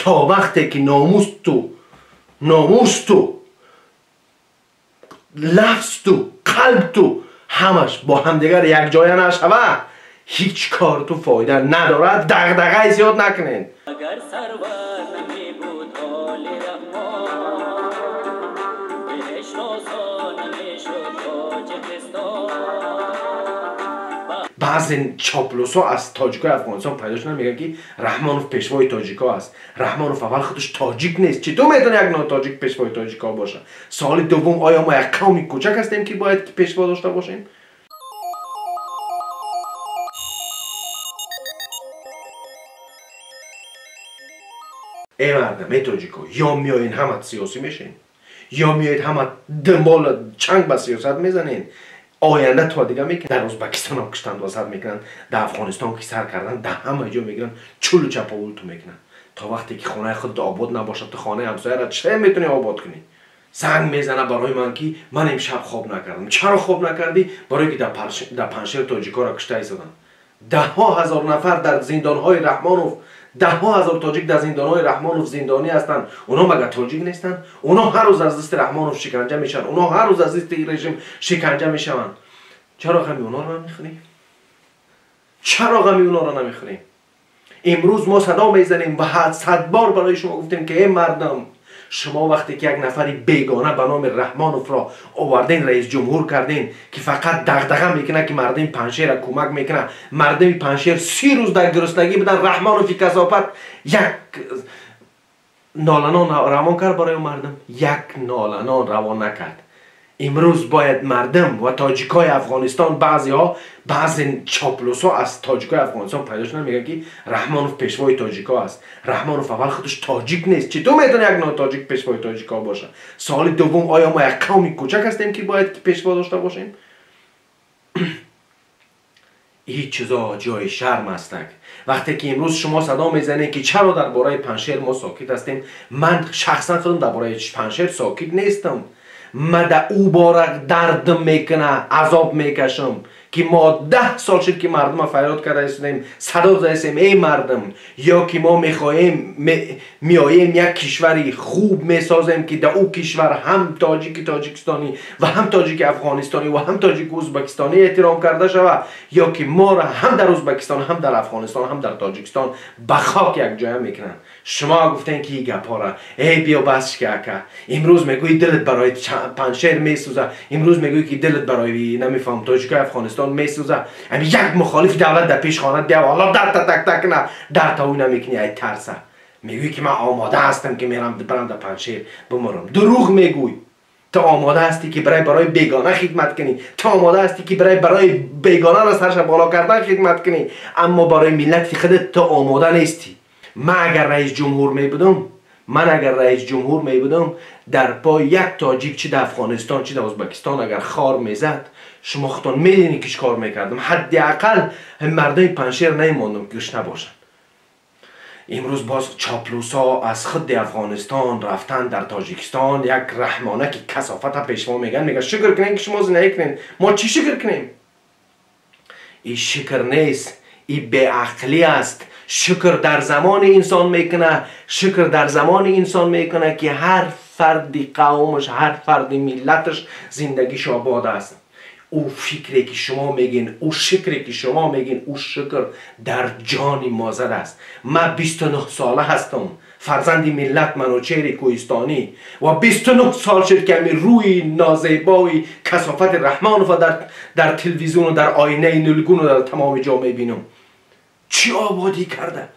تا وقتی که ناموس تو لفظ تو قلب تو همش با همدیگر یک جای نشوه، هیچ کار تو فایده ندارد. دغدغه زیاد نکنین. اگر سرور نمی بود حال رحمان، بهش آسان نمی شد تاجیکستان. بعضی چاپلوسا از تاجیکای افغانستان پیدا شدن میگن که رحمانوف پیشوای تاجیکا است. رحمانوف اول خودش تاجیک نیست. چطور میتونه یک نوع تاجیک پیشوای تاجیکا باشه؟ سوال دوم، آیا ما یک قومی کوچک هستیم که باید پیشوا داشته باشیم؟ ای مردم، ای تاجیکا، یا میایین همه سیاسی میشین، یا میایید همه دنبال چنگ به سیاست میزنین. آینده تا دیگه میکنن. در ازبکستان هم کشتن وسط میکنن، در افغانستان که سر کردن، در همه جا میگیرن چول و چپاول تو میکنن. تا وقتی که خانه خود آباد نباشه، تو خانه همسایه را چه میتونی آباد کنی؟ زنگ میزنه برای من که من امشب خواب نکردم. چرا خواب نکردی؟ برای که در پنجشیر تاجیکا را کشته ایستادن. 10,000 نفر در زندانهای رحمانوف، 10,000 تاجیک در زندانهای رحمانوف زندانی هستند. اونا مگه تاجیک نیستند؟ اونا هر روز از دست رحمانوف شکنجه میشن، اونا هر روز از دست رژیم شکنجه میشوند. چرا غمی اونا رو نمیخوریم؟ چرا غمی اونا رو نمیخوریم؟ امروز ما صدا میزنیم و 100 بار برای شما گفتیم که ای مردم، شما وقتی که یک نفری بیگانه به نام رحمانوف را آوردین رئیس جمهور کردین که فقط دغدغه میکنه که مردم پنجشیر را کمک میکنه، مردم پنجشیر 30 روز در گرسنگی بودن، رحمانوف کثافت یک نالانان روان کرد برای مردم، یک نالانان روان نکرد. امروز باید مردم و تاجیکای افغانستان، بعضی چاپلوسا از تاجیکای افغانستان پیدا شدن میگن که رحمانوف پیشوای تاجیکا است. رحمانوف اول خودش تاجیک نیست. چطور میتونه یک نوع تاجیک پیشوای تاجیکا باشه؟ سوال دوم، آیا ما یک قومی کوچک هستیم که باید پیشوا داشته باشیم؟ این چیزا جای شرم است. وقتی که امروز شما صدا میزنید که چرا درباره پنجشیر ما ساکت هستیم، من شخصا خودم درباره پنجشیر ساکت نیستم. من در او باره درد میکنه، عذاب میکشم که ما 10 سال شد که مردم فریاد کرده ایستادیم، صدا زده ایستیم ای مردم، یا که ما میخواهیم میاییم یک کشوری خوب میسازیم که در او کشور هم تاجیک تاجیکستانی و هم تاجیک افغانستانی و هم تاجیک ازبکستانی احترام کرده شود، یا که ما را هم در ازبکستان هم در افغانستان هم در تاجیکستان به خاک یک جای میکنن. شما گفتین که این گپا را ای بیا بس که اکا، امروز میگوی دلت برای پنجشیر میسوزه، امروز میگوی که دلت برای نمیفهم تاجیکای افغانستان میسوزه، اما یک مخالف دولت در پیش خانه بیا والا در تک تک نه در تاوی نمیکنی ای ترسه. میگوی که من آماده هستم که برم در پنجشیر بمرم. دروغ میگوی. تو آماده هستی که برای بیگانه خدمت کنی، تو آماده هستی که برای بیگانه را سرش بالا کردن خدمت کنی، اما برای ملت خودت تو آماده نیستی. من اگر رئیس جمهور می بودم در پای یک تاجیک چه در افغانستان چه در ازبکستان اگر خار میزد، شما خودتان میدونی که کار میکردم. حداقل مردم پنجشیر نمیماندم که گشنه باشن. امروز باز چاپلوسا از خود افغانستان رفتن در تاجیکستان، یک رحمانه که کثافت پیشوا میگن شکر کنین که شما زندگی کنین. ما چی شکر کنیم؟ این شکر نیست، این بی‌عقلی است. شکر در زمان انسان میکنه که هر فردی قومش، هر فردی ملتش زندگیش آباد است. او فکری که شما میگین، او شکری که شما میگین، او شکر در جان مازد است. من 29 ساله هستم، فرزند ملت منوچهر کوهستانی، و 29 سال شد که همین روی نازیبای کثافت رحمانوف در تلویزیون و در آینه نلگون و در تمام جا میبینم. چی آبادی کرده؟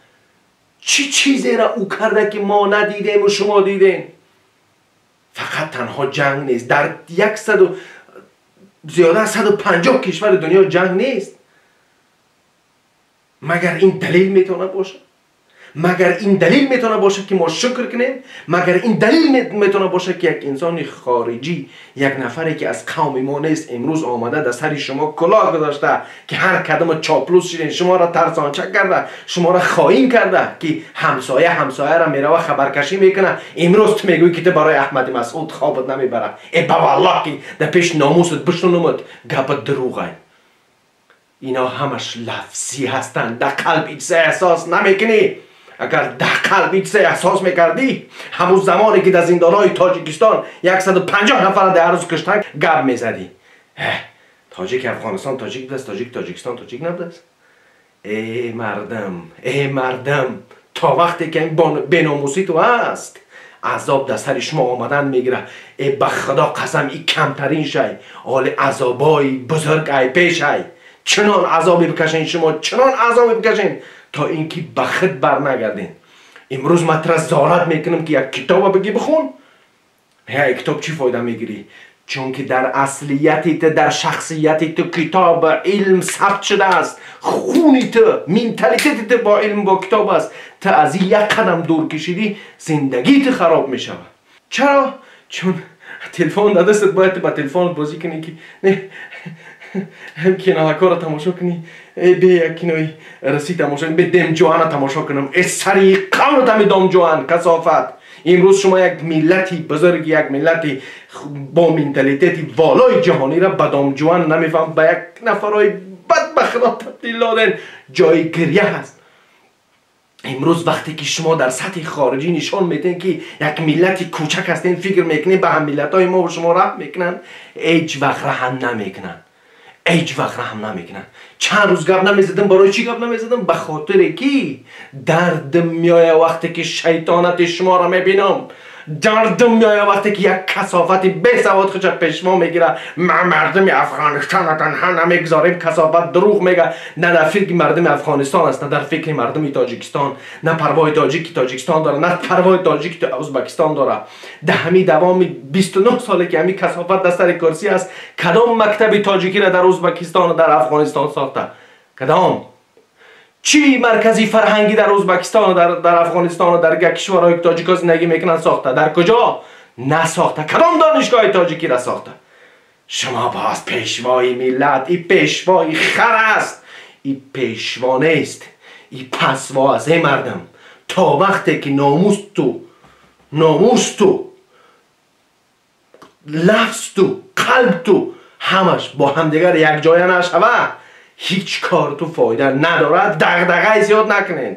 چی چیزی را او کرده که ما ندیدیم و شما دیدین؟ فقط تنها جنگ نیست، در زیاده از 150 کشور دنیا جنگ نیست. مگر این دلیل میتونه باشه؟ مگر این دلیل میتونه باشه که ما شکر کنیم؟ مگر این دلیل میتونه باشه که یک انسان خارجی، یک نفری که از قوم ما نیست، امروز آمده در سر شما کلاه گذاشته که هر قدم چاپلوس شدین، شما را ترسانچه کرده، شما را خائن کرده که همسایه را میره و خبرکشی میکنه. امروز تو میگوی که تو برای احمد مسعود خوابت نمیبره. ای بابا الله که در پیش ناموست بشنومت گپت دروغه. اینا همش لفظی هستند، در قلب هیچ احساس نمیکنی. اگر در قلبیت سه احساس میکردی همون زمانی که در زندانهای تاجیکستان 150 نفر در روز کشتن گپ میزدی. تاجیک افغانستان تاجیک است، تاجیک تاجیکستان تاجیک نبود. ای مردم تا وقتی که این بیناموسی تو هست عذاب در سر شما آمدن میگیره. ای بخدا قسم این کمترین شی حال عذابای بزرگ ای پیش ای چنان عذابی بکشین شما، چنان عذابی بکشین تا اینکه به خود بر نگردین. امروز من ترا زارت میکنم که یک کتاب بگی بخون. یک کتاب چی فایده میگیری؟ چون که در اصلیت تو، در شخصیت تو کتاب علم ثبت شده است. خونی تو، منتالیتی تو با علم با کتاب است. تا از یک قدم دور کشیدی زندگی تو خراب میشه. چرا؟ چون تلفن در دستت باید با تلفن بازی کنی که نه هم کناهکار را تماشا کنی، به یک کنای رسی تماشا کنی، به دم جوان را تماشا کنم، سری قول تمی دم جوان کثافت. امروز شما یک ملتی بزرگ، یک ملتی با منتالیتی والای جهانی را به دم جوان نمیفهم، به یک نفرای بدبخت را تبدیل دادن. جای گریه هست. امروز وقتی که شما در سطح خارجی نشان میدین که یک ملتی کوچک هستین، فکر میکنین به هم ملتای ما و شما رحم میکنن، هیچ وقت رحم نمیکنن. هیچ وقت رحم نمیکنن. چند روز گپ نمیزدم. برای چی گپ نمیزدم؟ به خاطر که دردم میایه وقتی که شیطانت شما را میبینم. دردم میایه وقتی که یک کثافت بی سواد خودش پیش ما میگیره. مردم افغانستان تنها نمیگذاریم، کثافت دروغ میگه. نه در فکر مردم افغانستان است، نه در فکر مردم تاجیکستان. نه پروای تاجیک تاجیکستان داره، نه پروای تاجیک ازبکستان داره. در همین دوام 29 ساله که همین کثافت در سر کرسی است. کدام مکتب تاجیکی را در ازبکستان و در افغانستان ساخته؟ کدام؟ چی مرکزی فرهنگی در ازبکستان و در افغانستان و در کشورهای تاجیکا زندگی میکنن ساخته؟ در کجا؟ نساخته. کدام دانشگاه تاجیکی را ساخته؟ شما باز پیشوای ملت. این پیشوای خر است. این پیشوا نیست، این پسوا است. ای مردم، تا وقتی که ناموس تو لفظ تو قلب تو همش با همدیگر یک جای نشوه، هیچ کار تو فایده نداره. دغدغه زیاد نکنین.